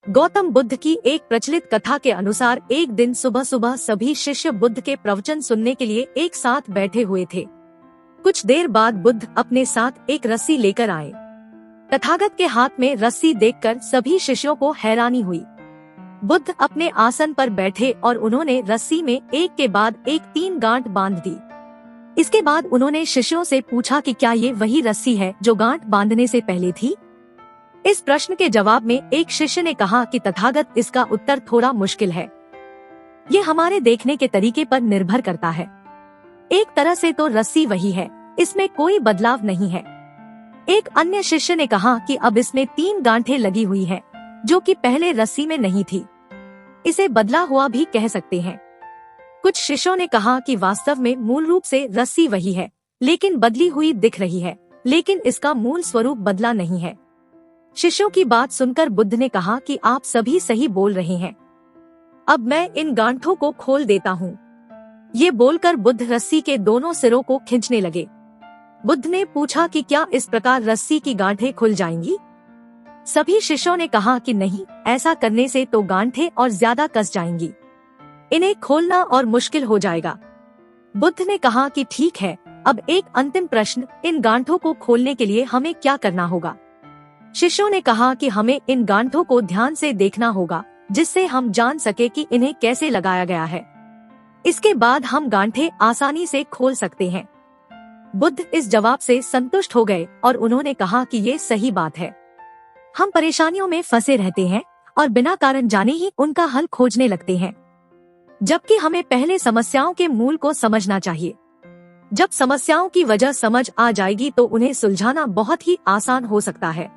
गौतम बुद्ध की एक प्रचलित कथा के अनुसार एक दिन सुबह सुबह सभी शिष्य बुद्ध के प्रवचन सुनने के लिए एक साथ बैठे हुए थे। कुछ देर बाद बुद्ध अपने साथ एक रस्सी लेकर आए। तथागत के हाथ में रस्सी देखकर सभी शिष्यों को हैरानी हुई। बुद्ध अपने आसन पर बैठे और उन्होंने रस्सी में एक के बाद एक 3 गांठ बांध दी। इसके बाद उन्होंने शिष्यों से पूछा कि क्या ये वही रस्सी है जो गांठ बांधने से पहले थी। इस प्रश्न के जवाब में एक शिष्य ने कहा कि तथागत, इसका उत्तर थोड़ा मुश्किल है। ये हमारे देखने के तरीके पर निर्भर करता है। एक तरह से तो रस्सी वही है, इसमें कोई बदलाव नहीं है। एक अन्य शिष्य ने कहा कि अब इसमें 3 गांठें लगी हुई हैं, जो कि पहले रस्सी में नहीं थी। इसे बदला हुआ भी कह सकते हैं। कुछ शिष्यों ने कहा कि वास्तव में मूल रूप से रस्सी वही है, लेकिन बदली हुई दिख रही है, लेकिन इसका मूल स्वरूप बदला नहीं है। शिष्यों की बात सुनकर बुद्ध ने कहा कि आप सभी सही बोल रहे हैं। अब मैं इन गांठों को खोल देता हूँ। ये बोलकर बुद्ध रस्सी के दोनों सिरों को खींचने लगे। बुद्ध ने पूछा कि क्या इस प्रकार रस्सी की गांठें खुल जाएंगी। सभी शिष्यों ने कहा कि नहीं, ऐसा करने से तो गांठें और ज्यादा कस जाएंगी। इन्हें खोलना और मुश्किल हो जाएगा। बुद्ध ने कहा कि ठीक है, अब एक अंतिम प्रश्न, इन गांठों को खोलने के लिए हमें क्या करना होगा। शिष्यों ने कहा कि हमें इन गांठों को ध्यान से देखना होगा, जिससे हम जान सके कि इन्हें कैसे लगाया गया है। इसके बाद हम गांठें आसानी से खोल सकते हैं। बुद्ध इस जवाब से संतुष्ट हो गए और उन्होंने कहा कि ये सही बात है। हम परेशानियों में फंसे रहते हैं और बिना कारण जाने ही उनका हल खोजने लगते हैं, जबकि हमें पहले समस्याओं के मूल को समझना चाहिए। जब समस्याओं की वजह समझ आ जाएगी तो उन्हें सुलझाना बहुत ही आसान हो सकता है।